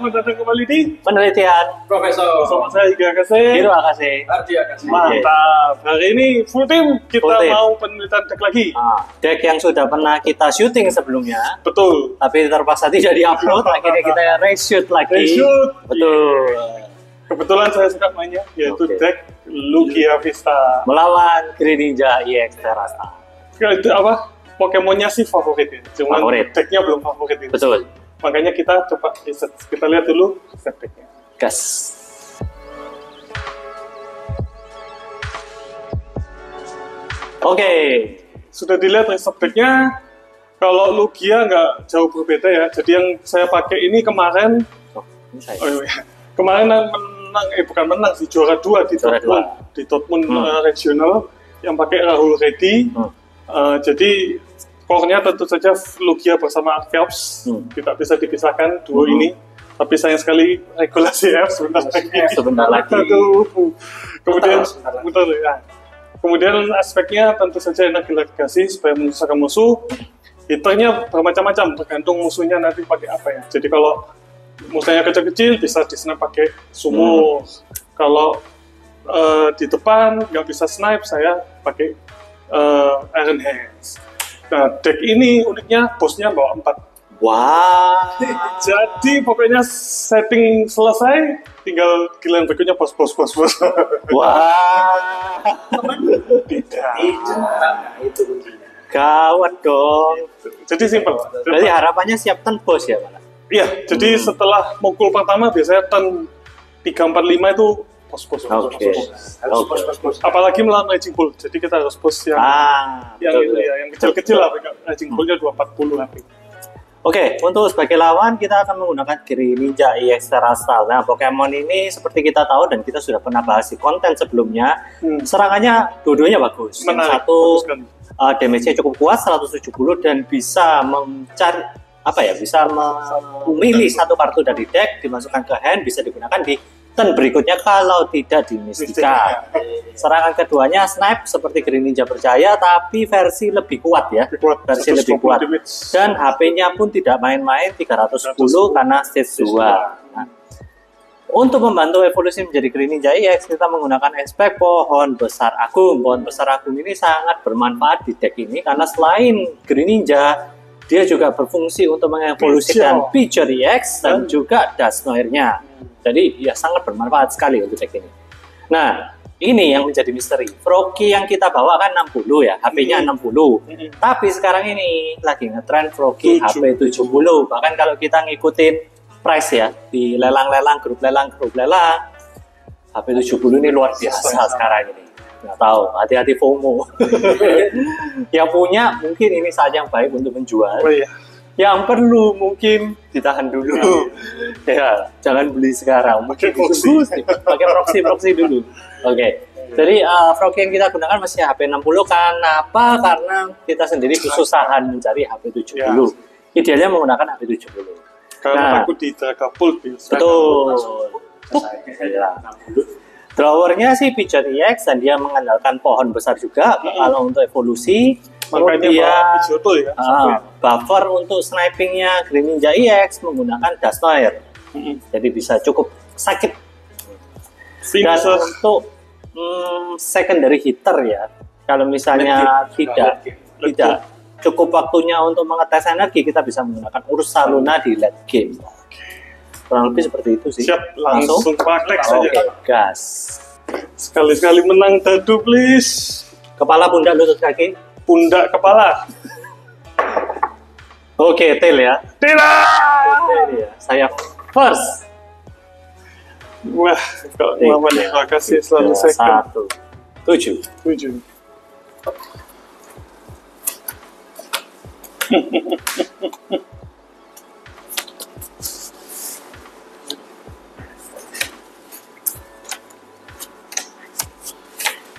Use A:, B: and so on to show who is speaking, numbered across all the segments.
A: selamat datang kembali di
B: Penelitian
C: Profesor.
A: bersama saya Iga Akase.
B: Hiro Akase.
C: Ardi Akase.
A: Mantap. Hari ini full tim kita
B: Full tim.
A: mau penelitian deck lagi.
B: Deck yang sudah pernah kita syuting sebelumnya,
A: Betul.
B: tapi terpaksa tidak diupload. Akhirnya kita reshoot lagi.
A: Reshoot.
B: Betul.
A: Kebetulan saya suka mainnya, yaitu
B: Oke.
A: deck Lugia Vista.
B: Melawan Greninja EX Terasta.
A: Itu apa? Pokemonnya sih favorit ya, cuman
B: Favorit.
A: decknya belum favorit. Ini.
B: Betul.
A: Makanya kita coba riset. Kita lihat dulu set decknya.
B: Gas. Oke.
A: Sudah dilihat riset decknya. Kalau Lugia nggak jauh berbeda ya. Jadi yang saya pakai ini kemarin,
B: Oh, ini saya.
A: oh iya, kemarin menang, bukan menang sih, juara 2 di
B: Juara
A: Dortmund, di Dortmund regional yang pakai Rahul Reddy. Jadi core-nya tentu saja Lugia bersama Archeops, tidak bisa dipisahkan duo ini. Tapi sayang sekali regulasi F sebentar lagi.
B: Sebentar lagi.
A: Aduh. Kemudian,
C: Sebentar lagi.
A: betul ya. Kemudian aspeknya tentu saja energi legasi supaya menyusahkan musuh. Hiternya bermacam-macam, tergantung musuhnya nanti pakai apa ya. Jadi kalau musuhnya kecil-kecil bisa di-snipe pakai sumo. Kalau di depan nggak bisa snipe, saya pakai Iron Hands. Nah, deck ini uniknya bosnya bawa 4.
B: Wah.
A: Jadi pokoknya setting selesai, tinggal giliran berikutnya bos.
B: Wah.
A: Tidak.
C: Nah, itu kuncinya.
B: Gawat dong.
A: Jadi simpel.
B: Berarti harapannya siap bos ya, Pak?
A: Iya, jadi setelah mukul pertama biasanya turn 3-4-5 itu bos.
B: Oke.
C: Harus bos.
A: Apalagi melawan Raging Bull. Jadi kita harus bos yang
B: Betul,
A: itu ya, yang kecil-kecil lah. Raging Bullnya 240 HP.
B: Oke, untuk sebagai lawan kita akan menggunakan Greninja EX Terasta. Nah, Pokemon ini seperti kita tahu dan kita sudah pernah bahas di konten sebelumnya, serangannya dua-duanya bagus. Yang
A: Menarik.
B: satu
A: Bagus kan?
B: damage-nya cukup kuat 170 dan bisa mencari bisa memilih satu kartu dari deck dimasukkan ke hand, bisa digunakan di turn berikutnya kalau tidak di Mystica. Serangan keduanya snipe seperti Greninja Berjaya tapi versi lebih kuat ya. Versi lebih
A: 150
B: kuat.
A: damage.
B: Dan HP-nya pun tidak main-main 310 karena stage 2. Nah, untuk membantu evolusi menjadi Greninja EX, kita menggunakan aspek Pohon Besar Agung. Pohon Besar Agung ini sangat bermanfaat di deck ini karena selain Greninja, dia juga berfungsi untuk mengevolusikan Pidgeot EX dan juga Dusknoir-nya. Jadi ya sangat bermanfaat sekali untuk deck ini. Nah, ini yang menjadi misteri. Froakie yang kita bawa kan 60 ya, HP-nya 60. Tapi sekarang ini lagi ngetrend Froakie HP 70. Bahkan kalau kita ngikutin price ya di lelang-lelang, grup lelang, HP 70 ini luar biasa sekarang ini. Nggak tahu, hati-hati FOMO. Yang punya mungkin ini saat yang baik untuk menjual.
A: Oh iya.
B: Yang perlu mungkin ditahan dulu. Ya, jangan beli sekarang. Mungkin pakai proxy dulu. Oke. Jadi Froakie yang kita gunakan masih HP 60. Kenapa? Karena kita sendiri kesusahan mencari HP 70. Idealnya menggunakan HP 70.
A: Karena takut di Dragapult.
B: Betul. Drawernya sih Pidgeot EX dan dia mengandalkan pohon besar juga kalau untuk evolusi.
A: Makanya Pidgeotto ya.
B: Buffer untuk snipingnya Greninja EX menggunakan Dusknoir. Jadi bisa cukup sakit. Dan untuk secondary hitter ya, kalau misalnya tidak cukup waktunya untuk mengetes energi, kita bisa menggunakan Ursaluna di late game. Kurang lebih seperti itu sih.
A: Siap, langsung praktek saja.
B: Oke, gas.
A: Sekali-sekali menang dadu please.
B: Kepala, pundak, lutut, kaki.
A: Pundak, kepala.
B: Oke, tail ya.
A: Tidak.
B: Ya. Saya first.
A: Wah, kalau Muhammad terima kasih selalu second.
B: 7.
A: 7.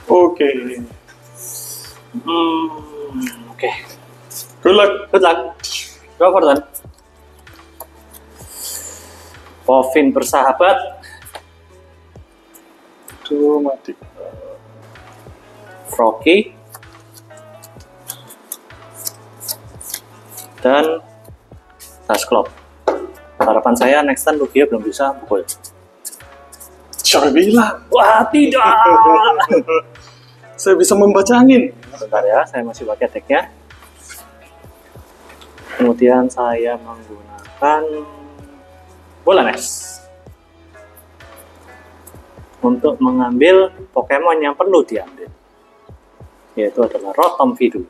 A: Oke.
B: Oke.
A: Good luck.
B: Good luck. Go for turn. Povin bersahabat.
A: Tuh, mati.
B: Froakie. Dan Dusclops. Harapan saya next turn Lugia belum bisa pukul.
A: Siapa bilang?
B: Wah, tidak.
A: Saya bisa membaca angin.
B: Sebentar ya, saya masih pakai decknya. Kemudian saya menggunakan bola nes untuk mengambil Pokemon yang perlu diambil, yaitu adalah Rotom Vidu.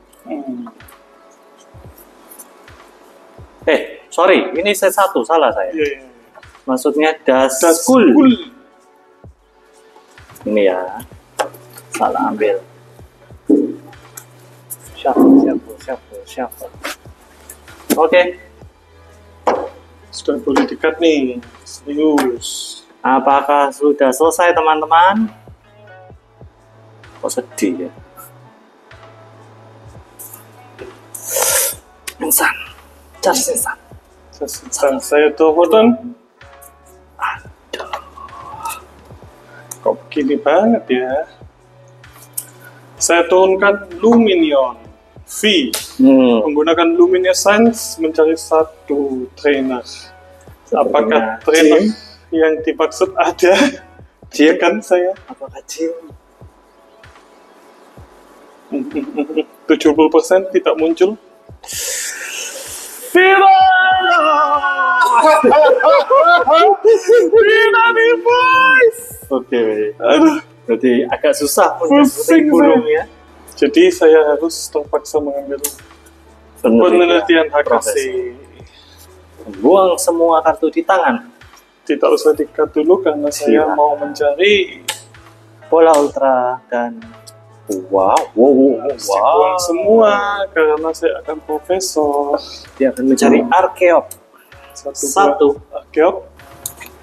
B: Sorry, ini set 1, salah saya.
A: Iya.
B: Maksudnya Duskull. Ini ya, salah ambil. Shuffle. Oke.
A: Sudah boleh dikat nih. Serius.
B: Apakah sudah selesai teman-teman? Kok sedih ya? Insan. Charge insan.
A: Saya turun. Kok begini banget ya? Saya turunkan Luminion V. Menggunakan Luminescence mencari satu trainer. Apakah trainer yang dimaksud ada? Kan saya.
B: Apakah Jim?
A: 70% tidak muncul. Tidak di voice.
B: Oke.
A: Aduh.
B: Berarti agak susah
A: Pusing
B: burung ya.
A: Jadi saya harus terpaksa mengambil penelitian HKC.
B: Buang semua kartu di tangan.
A: Tidak usah dikat dulu karena saya mau mencari
B: bola ultra dan wow.
A: buang semua karena saya akan profesor.
B: Dia akan mencari Archeop. Satu
A: Archeop.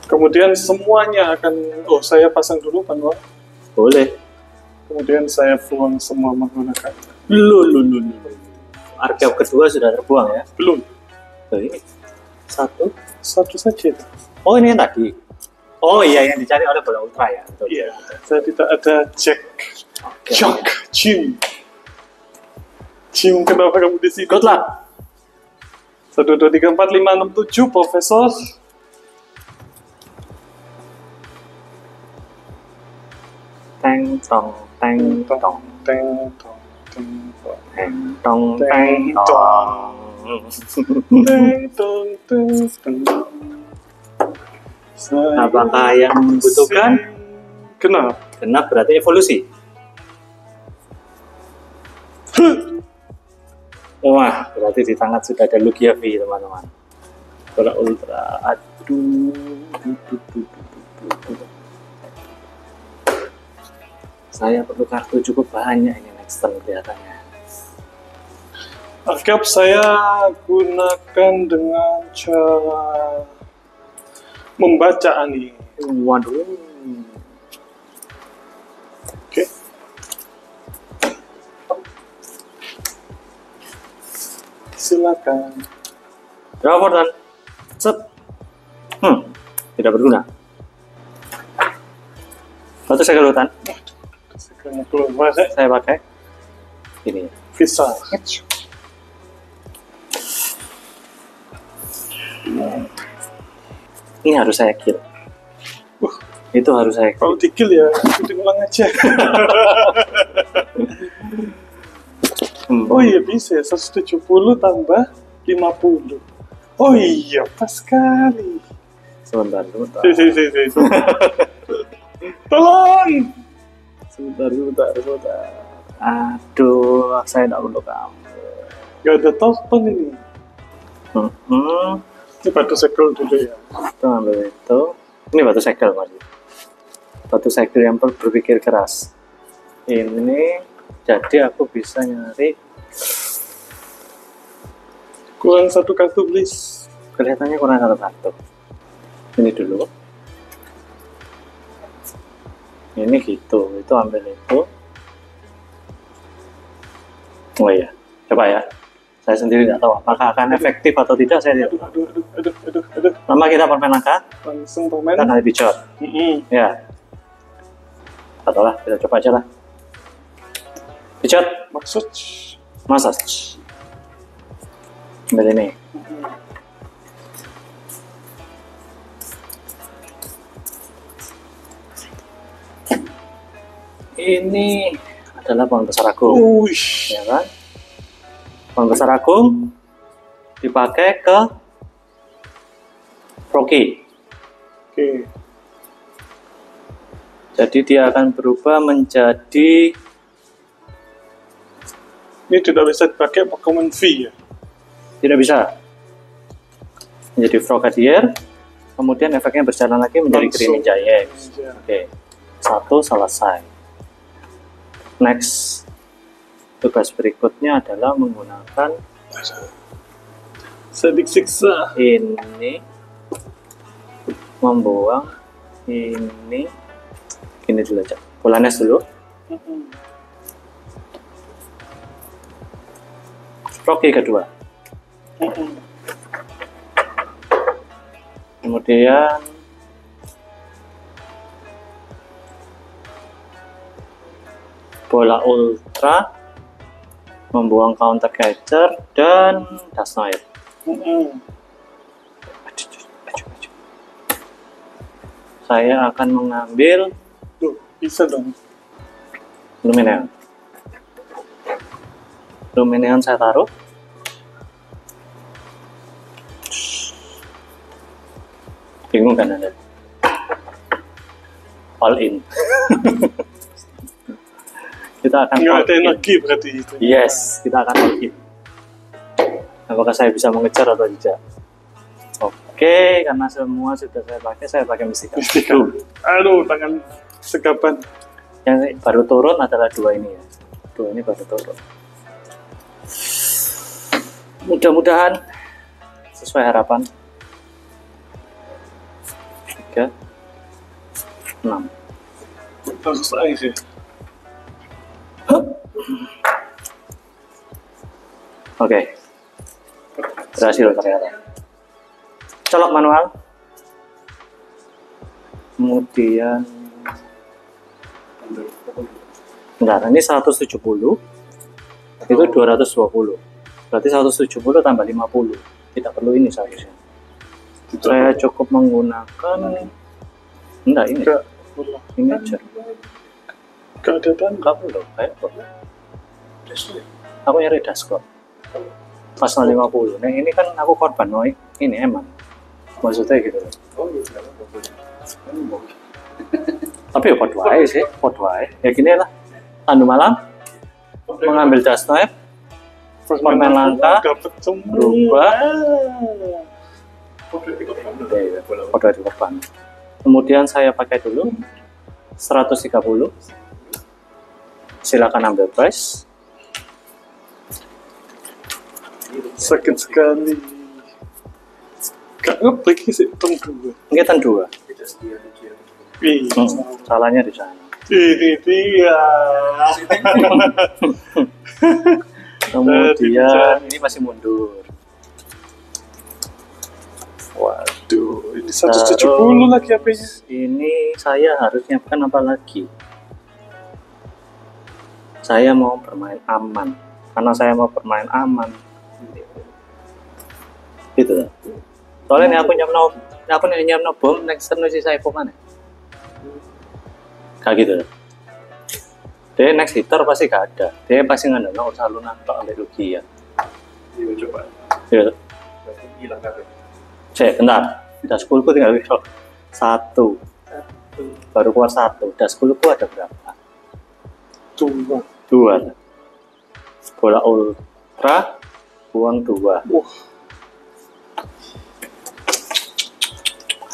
A: Kemudian semuanya akan saya pasang dulu manual.
B: Boleh.
A: Kemudian saya buang semua menggunakan.
B: Archeop kedua sudah terbuang ya?
A: Belum.
B: Ini
A: Satu saja.
B: Oh, ini yang tadi. Oh iya, yang dicari oleh bola ultra ya. Betul.
A: Iya. Saya tidak ada Jack. Jim, kenapa kamu di sini?
B: Good luck.
A: 1, 2, 3, 4, 5, 6, 7, Profesor.
B: Teng tong. Apakah yang membutuhkan? Genap berarti evolusi. Wah, berarti di tangan sudah ada Lugia V, teman-teman. Bola ultra. Aduh. Saya perlu kartu cukup banyak ini next turn kelihatannya.
A: Archeop saya gunakan dengan cara membaca ani.
B: Waduh.
A: Oke. Silakan.
B: Draw for turn. Set. Tidak berguna. Batu saya kelutan. Saya pakai ini.
A: Visa.
B: Ini harus saya kill. Itu harus saya kill.
A: Kalau di kill ya, ikutin ulang aja. Oh iya bisa ya, 170 tambah 50. Oh iya, pas sekali.
B: Sebentar.
A: Si. Tolong!
B: Sebentar. Aduh, saya tidak perlu kamu.
A: Gak ada token ini. Ini batu segel dulu ya.
B: Itu ambil itu. Ini batu segel, Mas. Batu segel yang berpikir keras. Ini, jadi aku bisa nyari.
A: Kurang satu kartu, please.
B: Kelihatannya kurang satu kartu. Ini dulu. Ini gitu, itu ambil itu. Oh iya, coba ya. Saya sendiri nggak tahu apakah akan efektif atau tidak. Saya lihat.
A: Aduh.
B: Nama kita permen angka.
A: Langsung permen.
B: Dan ada picot. Ya. Atau lah, kita coba aja lah. Picot. Massage. Ambil ini. Ini adalah pohon besar agung,
A: Wih.
B: ya kan? Pohon besar agung dipakai ke Rocky.
A: Oke.
B: Jadi dia akan berubah menjadi,
A: Ini tidak bisa dipakai Pokemon V ya.
B: tidak bisa, menjadi Frogadier. Kemudian efeknya berjalan lagi menjadi
A: Langsung.
B: Greninja EX. Oke, satu selesai. Next, tugas berikutnya adalah menggunakan
A: Sedik siksa.
B: ini, membuang ini, gini dulu aja. Polanes dulu. Rocky kedua. Kemudian bola ultra, membuang counter catcher dan Dusknoir. Saya akan mengambil
A: Tuh, bisa dong.
B: Lumineon. Lumineon saya taruh. Bingung kan Anda? All in. Kita akan
A: Nggak
B: all
A: ada
B: in.
A: energi berarti itu.
B: Yes, kita akan all in. Apakah saya bisa mengejar atau tidak? Oke, karena semua sudah saya pakai Mystica.
A: Aduh, tangan segapan.
B: Yang baru turun adalah dua ini ya. Dua ini baru turun. Mudah-mudahan sesuai harapan. 3, 6.
A: Harus air sih.
B: Oke, berhasil ternyata. Colok manual. Kemudian, bentar, ini 170. Itu 220. Berarti 170 tambah 50. Tidak perlu ini seharusnya. Saya cukup menggunakan, enggak ini,
A: Enggak.
B: ini aja.
A: Enggak ada tanda.
B: Enggak perlu, kayak apa? Aku nyari dashboard. Pas 50. Nah ini kan aku korban Noi. Ini emang. Maksudnya gitu loh. Tapi ya podo aja sih, podo aja. Ya gini lah. Tandu malam, mengambil Dusknoir, permen langka,
A: dapat semua.
B: berubah. Podo di korban. Kemudian saya pakai dulu 130. Silakan ambil price.
A: Sakit sekali. Gak ngebreak sih tunggu.
B: Ini kan dua.
A: Ih,
B: Salahnya di sana.
A: ini dia.
B: Kemudian ini masih mundur.
A: Waduh, ini 170 lagi HP-nya.
B: Ini saya harus nyiapkan apa lagi? Saya mau bermain aman. Karena saya mau bermain aman. Gitu. Soalnya ini aku nyiapno bom next turn si saya mana? Kayak gitu. Dia next hitter pasti gak ada. Dia pasti ngandalno Ursaluna tok ambek Lugia.
C: Iya, coba.
B: Iya.
C: Hilang kabeh.
B: Cek, bentar. Daskulku tinggal satu. Baru keluar satu. Daskulku ada berapa?
A: Dua.
B: Dua. Bola ultra, buang dua.
A: Wah,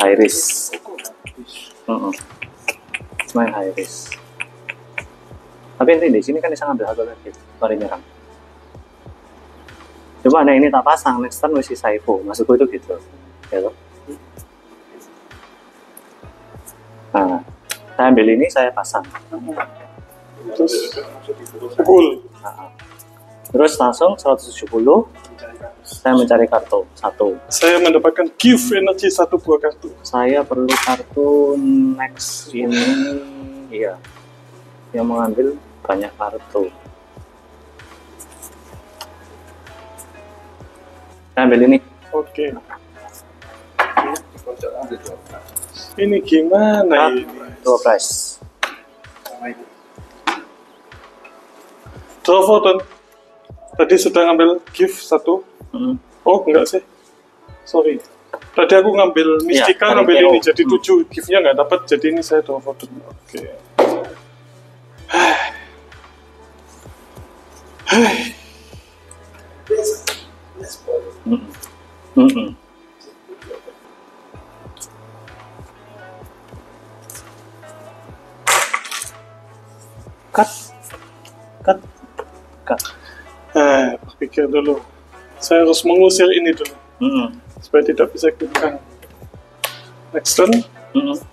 B: High risk. Main high risk. Tapi nanti di sini kan bisa ngambil satu lagi. Mari nyerang. Cuma ada ini tak pasang. Next turn masih Saipo. Maksudku itu gitu. Gitu. Nah, saya ambil ini, saya pasang.
A: terus pukul.
B: Nah, terus langsung 170. Saya mencari kartu satu.
A: Saya mendapatkan gift energi satu buah kartu.
B: Saya perlu kartu next ini, iya, yang mengambil banyak kartu. Saya ambil ini.
A: Oke. Ini gimana ini?
B: Dua price.
A: Draw Fortune. Tadi sudah ngambil gift 1. Oh, enggak sih. Sorry. Tadi aku ngambil Mystica,
B: Ya,
A: ngambil
B: dari
A: ini,
B: KO.
A: jadi 7. Gift-nya nggak dapat, jadi ini saya Draw Fortune. Oke.
B: Cut.
A: Pikir dulu. Saya harus mengusir ini dulu, supaya tidak bisa ikutkan. Next turn. Oke,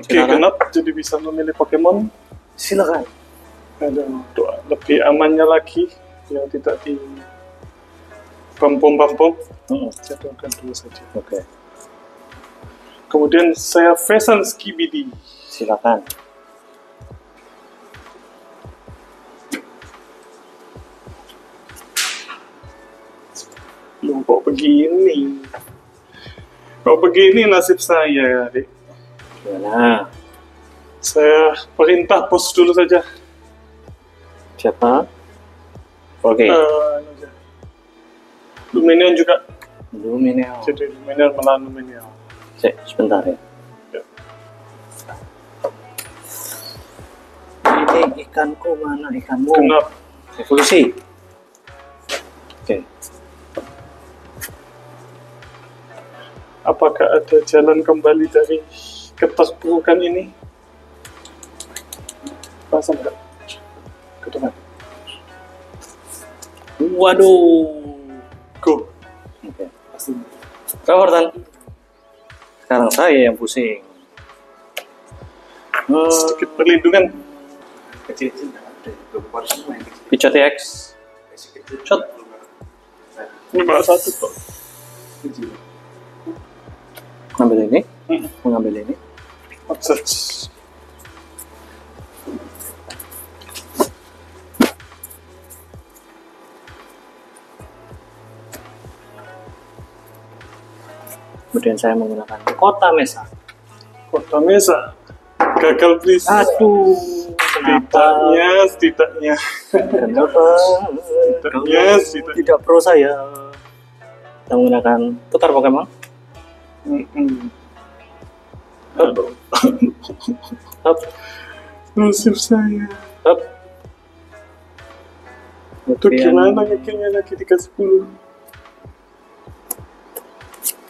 B: Silakan.
A: genap, jadi bisa memilih Pokemon.
B: Silakan.
A: Ada doa lebih amannya lagi, yang tidak di pom-pom. Saya doakan dulu saja.
B: Oke.
A: Kemudian saya Faison Skibidi.
B: Silakan.
A: Loh, kok begini? Kok begini nasib saya, adik?
B: Gimana?
A: Saya perintah bos dulu saja.
B: Siapa? Oke.
A: Ini aja. Luminion juga.
B: Lumineo.
A: Jadi Luminion melawan Luminion.
B: Cek, sebentar ya.
A: Ya.
B: Ini ikanku, mana ikanmu?
A: Genap.
B: Evolusi. Oke.
A: Apakah ada jalan kembali dari keterpurukan ini? Pasang enggak? Ke depan.
B: Waduh.
A: Go.
B: Oke. Rawartan. Sekarang saya yang pusing.
A: Sedikit perlindungan.
C: Kecil-kecil nggak ada. Belum semua yang kecil.
B: Pico TX.
C: Kecil-kecil.
B: Shot.
A: Ini baru 1 kok.
C: Kecil.
B: Ngambil ini. Mengambil ini.
A: Obsess.
B: Kemudian saya menggunakan Kota Mesa.
A: Kota Mesa. Gagal please.
B: Aduh. Kenapa?
A: Setidaknya.
B: Kenapa?
A: Yes,
B: Kamu tidak pro saya. Kita menggunakan tukar Pokemon.
A: Halo.
B: Hop,
A: Nasib saya.
B: hop.
A: Itu gimana ngekilnya lagi 310?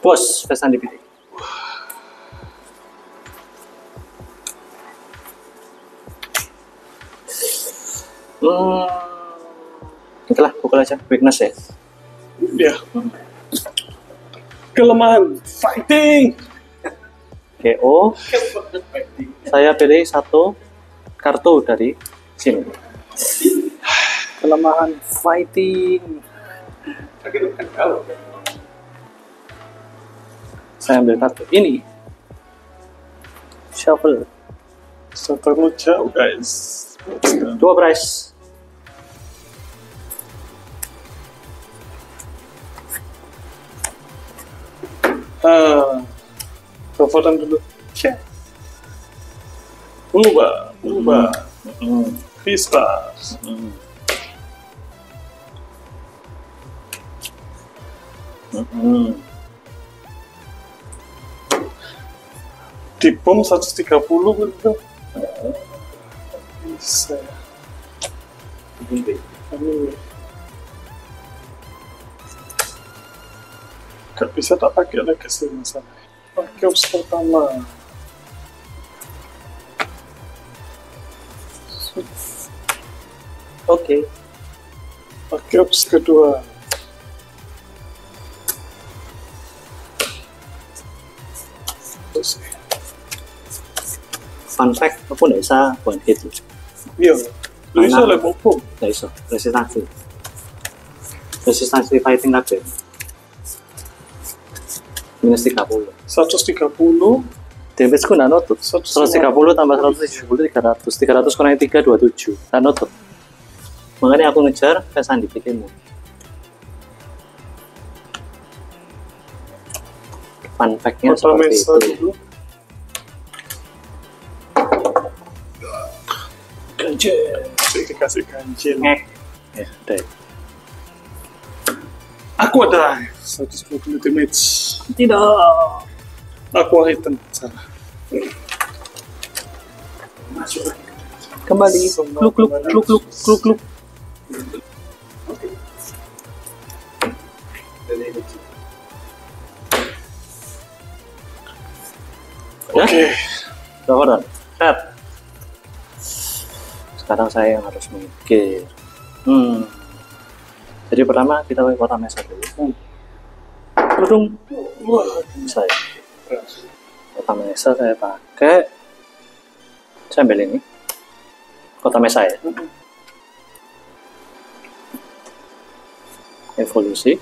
B: Bos, pesan dipilih. Itulah, pukul aja. Weakness ya.
A: Ya. Kelemahan. Fighting.
B: KO. Saya pilih satu kartu dari sini. Kelemahan fighting.
C: Tapi itu kan kalau
B: Saya ambil kartu ini. Shuffle.
A: Terlalu jauh guys.
B: 2 price.
A: Teleponan dulu. Cek. Berubah. Vista. Di bom 130 gitu. Bisa. Anyway. Gak bisa tak pakai legacy masalah. Pakai opsi pertama.
B: Oke.
A: Pakai opsi kedua. Terus,
B: Fun fact, aku nggak bisa one hit.
A: iya. Bisa lah bom.
B: Nggak bisa. Resistansi. Resistansi fighting lagi. Minus 30.
A: 130.
B: Damage ku nggak nutup. 130 tambah 170, 300. 300 kurangi 3, 27. Nggak nutup. Makanya aku ngejar pesan dipikirmu. Fun fact-nya
A: Kota
B: seperti
A: Mesa
B: itu.
A: dulu. Anjir. dikasih ganjil.
B: Ngek. Ya, deh.
A: Aqua Drive 120 damage.
B: Tidak.
A: Aqua Return salah.
C: Masuk.
B: Kembali. Kluk kluk kluk kluk kluk kluk.
A: Oke.
B: Berapa dan? Set. Sekarang saya yang harus mikir. Jadi pertama kita pakai kota mesa dulu. Kerudung. Wah, bisa ya. Kota mesa saya pakai. Saya ambil ini. Kota mesa ya. Evolusi.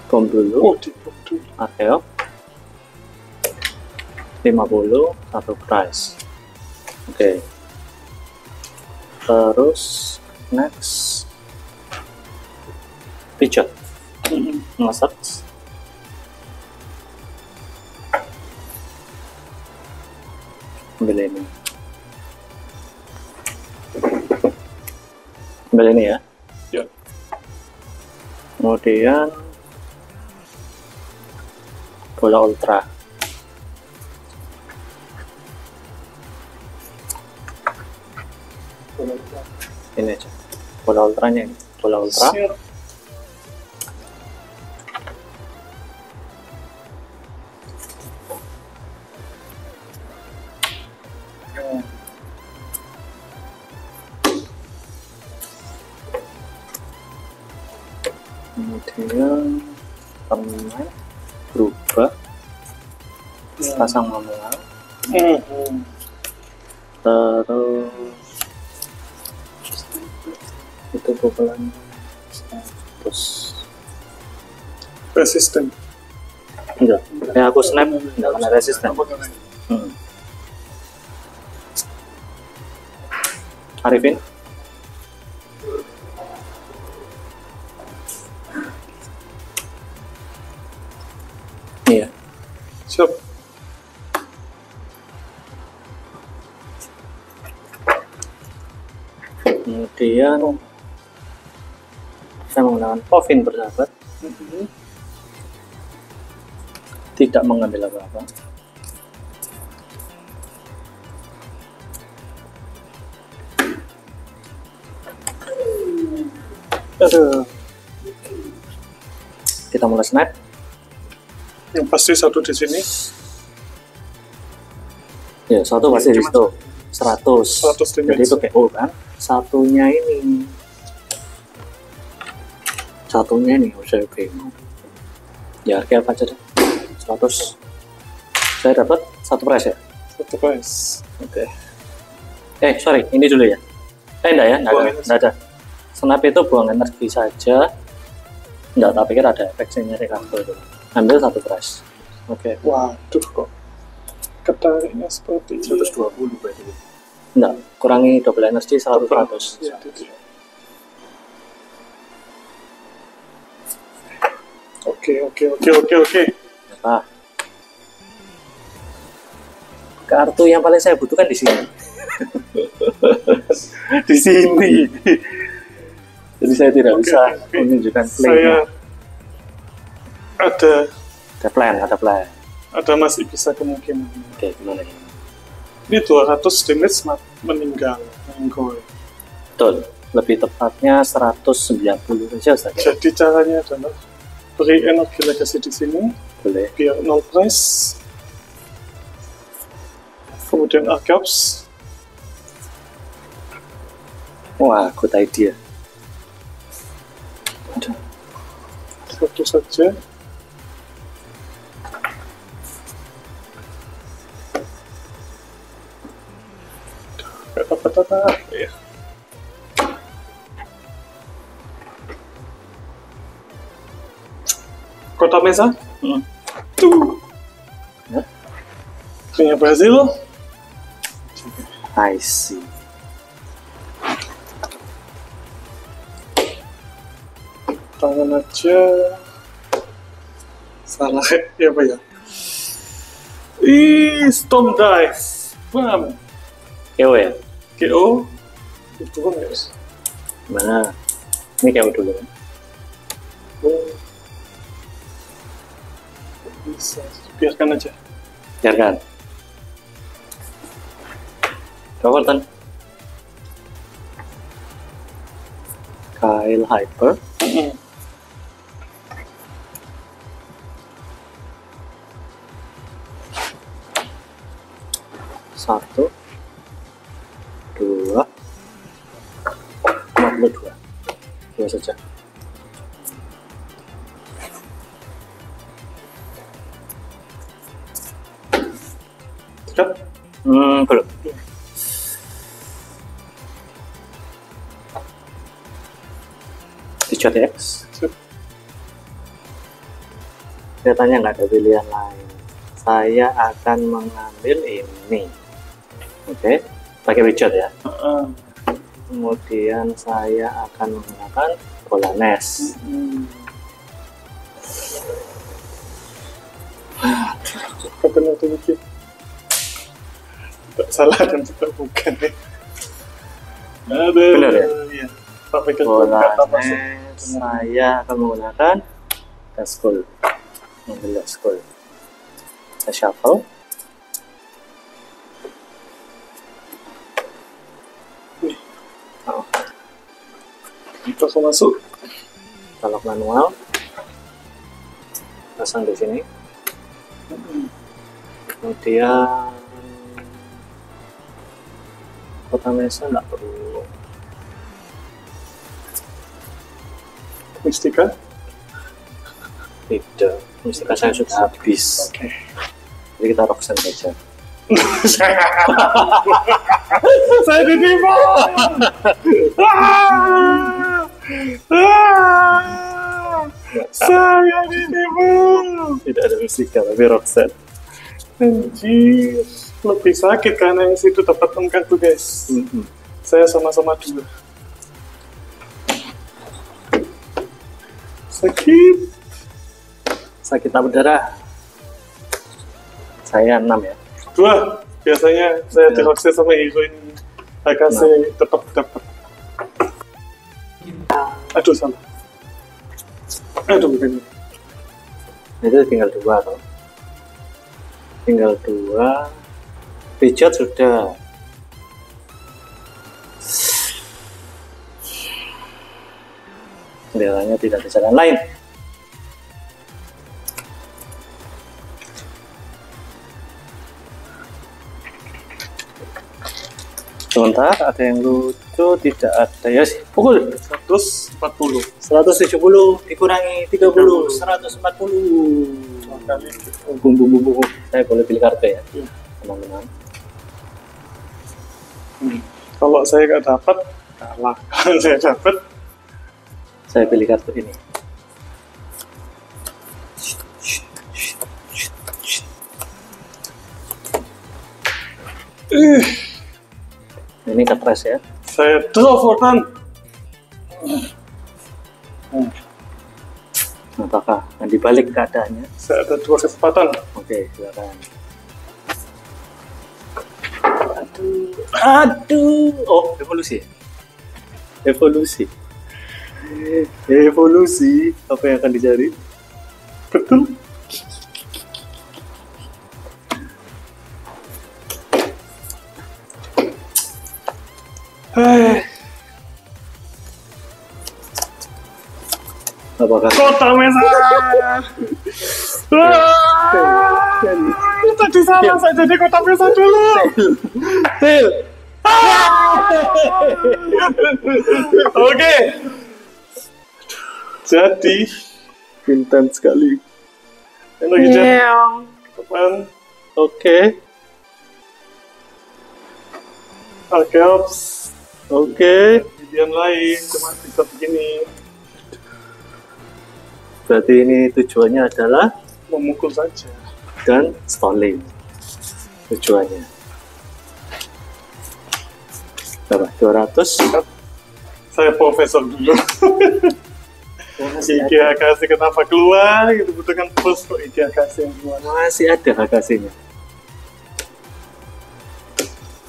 B: Bom dulu.
A: Oh, di dulu.
B: Arkeop 50 satu price. Oke. Terus next pijat ngeset ambil ini ya.
A: Ya.
B: Kemudian bola ultra. Ini aja. Bola ultranya ini. Bola ultra.
A: Siap.
B: Kemudian pemain berubah. Pasang manual. Terus itu pukulan terus
A: Resisten.
B: enggak ya aku snap enggak kena resisten. Arifin iya
A: Siap.
B: kemudian saya menggunakan Povin bersahabat, tidak mengambil apa-apa. Aduh. Kita mulai snap.
A: Yang pasti satu di sini.
B: Ya, satu pasti di situ. 100.
A: 100
B: Jadi itu KO kan. Satunya ini. Saya bingung. Ya, harga apa aja deh. 100. Saya dapat satu price ya.
A: Satu price.
B: Oke. Sorry, ini dulu ya. Enggak ya, enggak ada. Snap itu buang energi saja. Enggak, tak pikir ada efek nyari kartu itu. Ambil satu price. Oke.
A: Waduh kok ketariknya seperti
C: 120 berarti.
B: Enggak, kurangi double energi 100.
A: Ya, itu. Oke.
B: Nah, kartu yang paling saya butuhkan di sini. Di sini. Jadi saya tidak bisa menunjukkan
A: Saya
B: play-nya.
A: ada
B: Ada plan.
A: masih bisa kemungkinan.
B: Oke, gimana ini?
A: Ini 200 damage meninggal.
B: Betul. Lebih tepatnya 190 saja Ustaz.
A: Jadi caranya adalah beri energi legacy di sini
B: Boleh.
A: biar 0 price. Kemudian Archeops.
B: Wah, good idea.
A: Satu saja. Apa ya. Kota Mesa. Tuh.
B: Ya.
A: Punya Brazil.
B: I see.
A: Tangan aja. Salah ya Pak ya. Storm Dive. Bam.
B: KO ya?
A: KO. Itu kan ya.
B: Mana? Ini KO dulu kan?
A: Oh. Bisa. Biarkan aja.
B: Biarkan. Cover turn. Kyle Hyper. Satu, dua, 42. Dua saja.
A: Siap.
B: Belum. Dicat X.
A: Siap.
B: Kelihatannya nggak ada pilihan lain. Saya akan mengambil ini. Oke, pakai Richard ya. Kemudian saya akan menggunakan bola Nes.
A: Kapan waktu mikir? Tak salah dan tidak bukan ya. Ada.
B: Benar ya?
A: Iya. Sampai ke
B: Bola
A: kata masuk.
B: Nes. Saya akan menggunakan Duskull. Mengambil Duskull. Saya shuffle.
A: Langsung masuk.
B: Talok manual. Pasang di sini. Kemudian kota Mesa nggak perlu.
A: Mistika.
B: Tidak, Mistika saya sudah habis.
A: Oke.
B: Jadi kita Roxanne saja.
A: Saya ditipu. Saya ditipu.
B: Tidak ada Mistika, tapi Roxanne.
A: Anjir, lebih sakit karena yang situ dapat kartu guys. Saya sama-sama dua. Sakit.
B: Sakit apa darah? Saya 6 ya.
A: Dua. Biasanya saya diroksi sama hero ini. HKC tetap dapat. Aduh salah. Aduh begini.
B: Itu tinggal 2 toh. Tinggal 2. Richard sudah. Kelihatannya tidak ada jalan lain. Sebentar, ada yang lucu, tidak ada ya sih. Pukul
A: 140.
B: 170 dikurangi 30, 140.
A: Kali.
B: Bumbu. Saya boleh pilih kartu ya, teman-teman.
A: Kalau saya nggak dapat, kalah. Kalau saya dapat,
B: Saya pilih kartu ini. Ini kepres ya.
A: saya draw for turn.
B: Apakah akan dibalik keadaannya?
A: Saya ada 2 kesempatan.
B: Oke, silakan. Aduh. Oh, evolusi. Evolusi. Evolusi. Apa yang akan dicari?
A: Betul.
B: Apakah
A: Kota Mesa. Tadi salah, saya jadi Kota Mesa dulu.
B: Sil?
A: Oke. Jadi,
B: Pintar sekali.
A: yang lagi jadi depan
B: Oke.
A: Alkeops.
B: Oke.
A: Bagian lain cuma bisa begini,
B: Berarti ini tujuannya adalah
A: memukul saja.
B: dan stalling. Tujuannya. Berapa? 200?
A: Saya profesor dulu. IKEA kasih kenapa keluar gitu, butuhkan plus kok IKEA kasih yang keluar.
B: Masih ada HKC-nya.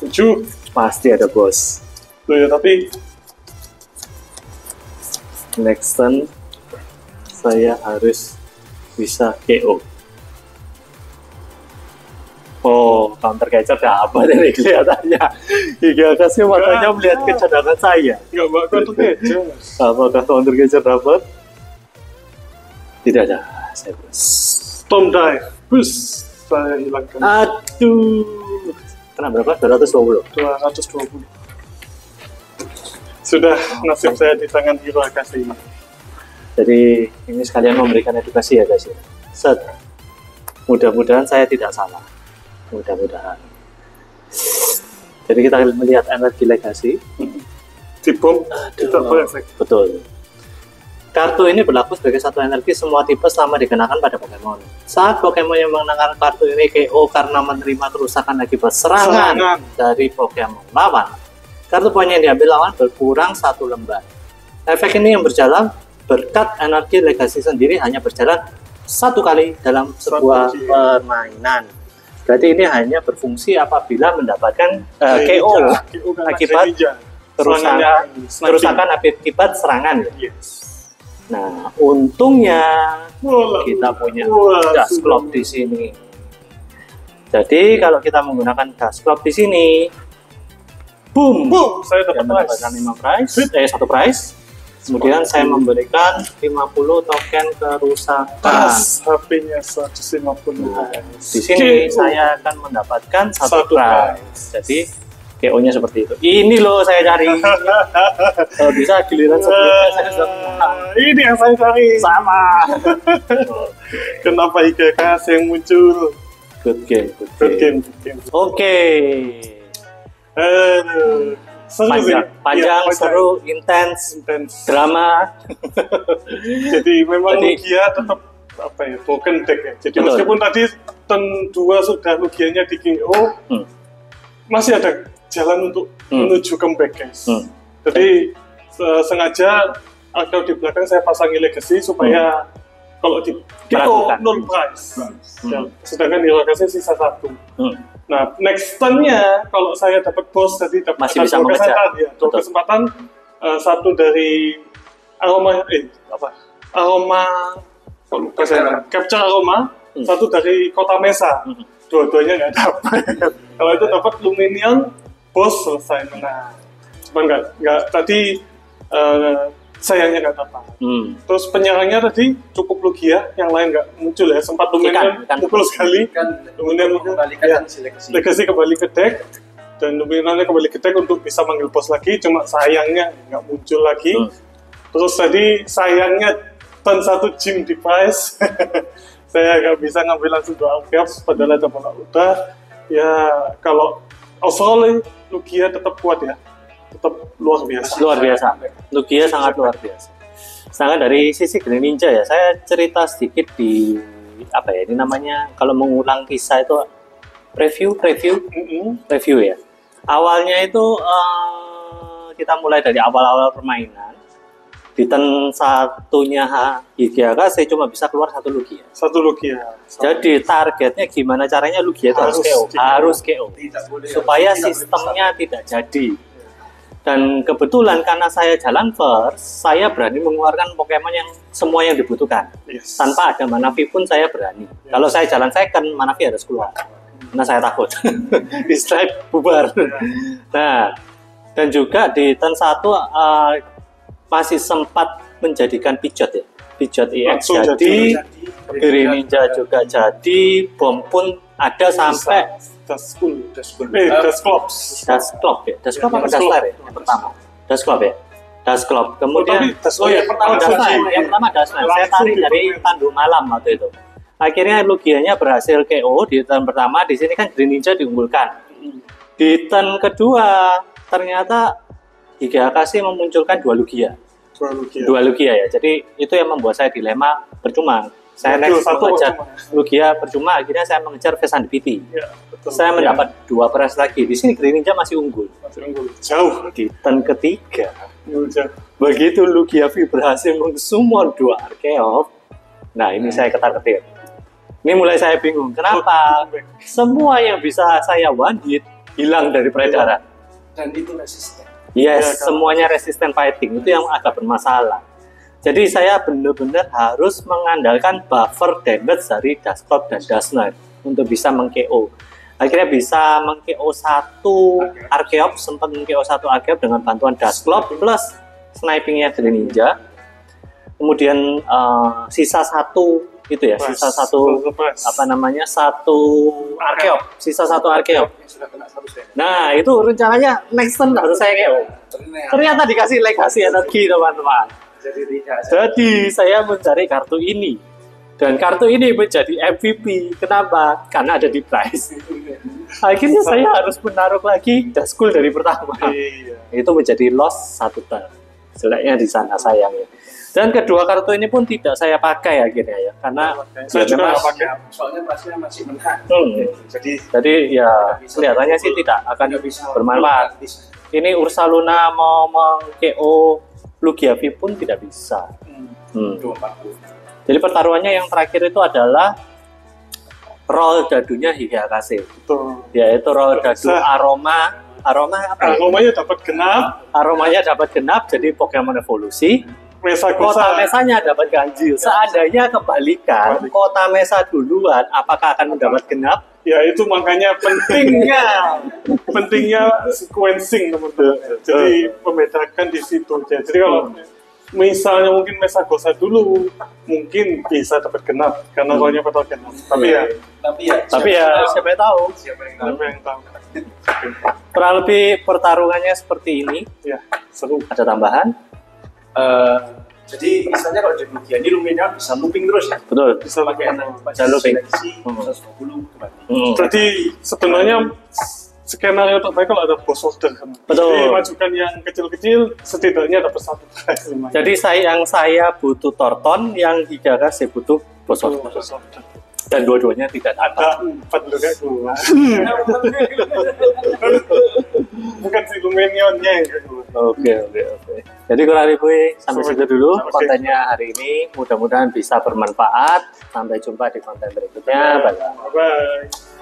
A: 7.
B: Pasti ada bos.
A: Loh ya, tapi
B: Next turn saya harus bisa KO. Oh, counter catcher dapat dari kelihatannya. Hingga kasih matanya melihat kecerdasan saya.
A: nggak bakal tuh aja.
B: Apakah counter catcher dapat? Tidak ada. Saya bos.
A: Storm dive, bus saya hilangkan.
B: Aduh. Kena berapa? 220.
A: 220. Sudah nasib saya di tangan Hiro Akashi ini.
B: Jadi ini sekalian memberikan edukasi ya guys ya. Set. Mudah-mudahan saya tidak salah. Mudah-mudahan. Jadi kita akan melihat energi legasi.
A: Di bom tidak berefek.
B: Betul. Kartu ini berlaku sebagai satu energi semua tipe selama dikenakan pada Pokemon. Saat Pokemon yang mengenakan kartu ini KO karena menerima kerusakan akibat serangan dari Pokemon lawan, kartu poin yang diambil lawan berkurang 1 lembar. Efek ini yang berjalan berkat energi legasi sendiri hanya berjalan 1 kali dalam sebuah permainan. Berarti ini hanya berfungsi apabila mendapatkan KO akibat kerusakan akibat serangan.
A: Yes.
B: Nah, untungnya kita punya Dusclops di sini. Jadi kalau kita menggunakan Dusclops di sini, boom,
A: Saya dapat
B: mendapatkan 1 prize. Kemudian saya memberikan 50 token kerusakan.
A: HP-nya 150.
B: Nah, di sini saya akan mendapatkan 1 prize. Jadi KO-nya seperti itu. Ini loh saya cari. Kalau bisa giliran sebelumnya saya sudah menang.
A: Ini yang saya cari.
B: Sama.
A: Kenapa IGKS yang muncul?
B: Good game, good
A: Good
B: game.
A: game.
B: Oke.
A: Aduh. Seru sih.
B: Panjang,
A: Iya,
B: seru, intens,
A: intens.
B: drama.
A: Jadi memang
B: Jadi-
A: Lugia tetap apa ya, broken deck ya. Jadi
B: Betul.
A: meskipun tadi turn 2 sudah Lugianya di KO, masih ada jalan untuk menuju comeback guys. Jadi sengaja atau di belakang saya pasangi legacy supaya kalau di KO
B: Meragukan.
A: 0 price. Ya, sedangkan di legacy sisa 1.
B: Hmm.
A: Nah, next turn-nya kalau saya dapat boss tadi dapat
B: Masih
A: ada
B: bisa
A: 2
B: mengejar.
A: kesempatan ya, 2
B: Betul.
A: kesempatan, 1 dari aroma aroma kalau lupa saya capture aroma, 1 dari kota Mesa. Dua-duanya nggak dapat. Kalau itu dapat Luminion, boss selesai menang. Cuma nggak tadi sayangnya nggak dapat. Terus penyerangnya tadi cukup Lugia, yang lain nggak muncul ya. Sempat Luminion
B: Ikan.
A: pukul sekali.
C: Kemudian mengembalikan seleksi.
A: Legacy kembali ke deck dan Luminionnya kembali ke deck untuk bisa manggil boss lagi, cuma sayangnya nggak muncul lagi. Terus tadi sayangnya turn 1 gym device. Saya nggak bisa ngambil langsung 2 Archeops, padahal ada bola udah. Ya kalau overall Lugia tetap kuat ya, tetap luar biasa.
B: Luar biasa. Lugia sangat luar biasa. Sedangkan dari sisi Greninja ya, saya cerita sedikit di apa ya, ini namanya kalau mengulang kisah itu review ya. Awalnya itu kita mulai dari awal-awal permainan. Di turn 1-nya Higaka saya cuma bisa keluar 1 Lugia.
A: 1 Lugia.
B: Jadi targetnya gimana caranya Lugia itu harus KO.
C: Tidak boleh.
B: Supaya sistemnya tidak jadi. Dan kebetulan karena saya jalan first, saya berani mengeluarkan Pokemon yang semua yang dibutuhkan.
A: Yes.
B: Tanpa ada Manavi pun saya berani. Kalau saya jalan second, Manavi harus keluar. Karena saya takut. Di strike bubar. Nah, dan juga di turn 1 masih sempat menjadikan Pidgeot ya. Pidgeot EX
A: Langsung
B: jadi, Greninja juga jadi, bom pun ada sampai
A: Dusclops.
B: Dusclops ya. Dusclops apa Dusklar ya? Yang pertama. Dusclops ya. Dusclops. Kemudian
A: yang pertama
B: Yang pertama Dusclops. Saya tarik dari Tandu Malam waktu itu. Akhirnya Lugianya berhasil KO di turn pertama. Di sini kan Greninja diunggulkan. Di turn kedua ternyata Higakashi memunculkan 2 Lugia. 2 Lugia ya. Jadi itu yang membuat saya dilema percuma. Saya next mengejar Lugia percuma, akhirnya saya mengejar Vesandipiti.
A: Ya, betul.
B: Saya mendapat 2 prize lagi. Di sini Greninja masih unggul.
A: Jauh.
B: Di turn ketiga,
A: Jauh.
B: begitu Lugia V berhasil mengsummon 2 Archeops. Nah, ini saya ketar-ketir. Ini mulai saya bingung. Kenapa? Semua yang bisa saya one hit hilang dari peredaran.
C: Dan itu resisten.
B: Yes,
A: Ya, kan?
B: semuanya resisten fighting, itu yang agak bermasalah. Jadi saya benar-benar harus mengandalkan buffer damage dari Dusclops dan Dust Knight untuk bisa meng-KO. Akhirnya bisa meng-KO satu Archeops, sempat meng-KO satu Archeops dengan bantuan Dusclops plus snipingnya Greninja. Kemudian sisa satu itu ya, sisa satu apa namanya, satu Archeops, sisa satu Archeops.
C: Yang sudah kena 100
B: Nah itu rencananya next turn harus saya KO. Ternyata dikasih legacy energi teman-teman. Jadi saya mencari kartu ini. Dan kartu ini menjadi MVP. Kenapa? Karena ada di prize. Akhirnya saya harus menaruh lagi Duskull dari pertama.
A: Iya.
B: Itu menjadi loss satu turn. Jeleknya di sana sayangnya. Dan kedua kartu ini pun tidak saya pakai akhirnya ya. Karena
A: Saya juga
B: memang-
A: nggak pakai.
C: Soalnya pasnya masih menang.
B: Jadi ya kelihatannya sih tidak akan bermanfaat. Ini Ursaluna mau meng-KO Lugiavi pun tidak bisa. Hmm.
C: 240.
B: Jadi pertaruhannya yang terakhir itu adalah roll dadunya Higakase,
A: Betul.
B: yaitu roll dadu
A: Bisa.
B: aroma apa ya?
A: Aromanya dapat genap,
B: Aromanya dapat genap jadi Pokemon evolusi.
A: Mesa
B: Kota Mesanya dapat ganjil. Seandainya kebalikan, Kota Mesa duluan, apakah akan mendapat genap?
A: Ya itu makanya pentingnya sequencing teman-teman. Jadi membedakan di situ. Jadi kalau misalnya mungkin Mesa Gosa dulu mungkin bisa dapat genap karena rollnya betul genap. Tapi ya
B: Siapa yang tahu?
C: siapa yang tahu?
A: siapa yang tahu?
B: Kurang lebih pertarungannya seperti ini.
A: Ya seru.
B: Ada tambahan?
C: Jadi misalnya kalau di Lugia ini Lumina bisa looping terus ya.
B: Betul.
A: Bisa
C: Pakai
A: pakai.
B: Bisa looping.
C: seleksi
B: Hmm.
C: 120 kembali.
A: Jadi sebenarnya skenario terbaik kalau ada boss order kan.
B: Betul.
A: Jadi majukan yang kecil-kecil setidaknya dapat satu prize lumayan.
B: Jadi saya butuh Torton, yang Higakase butuh Boss Order.
A: Boss order.
B: Dan dua-duanya tidak ada.
A: Ada 4 juga keluar. Bukan si Luminionnya yang keluar.
B: Oke. Jadi kurang lebih sampai situ dulu
A: Oke.
B: kontennya hari ini. Mudah-mudahan bisa bermanfaat. Sampai jumpa di konten berikutnya. Bye.
A: Bye.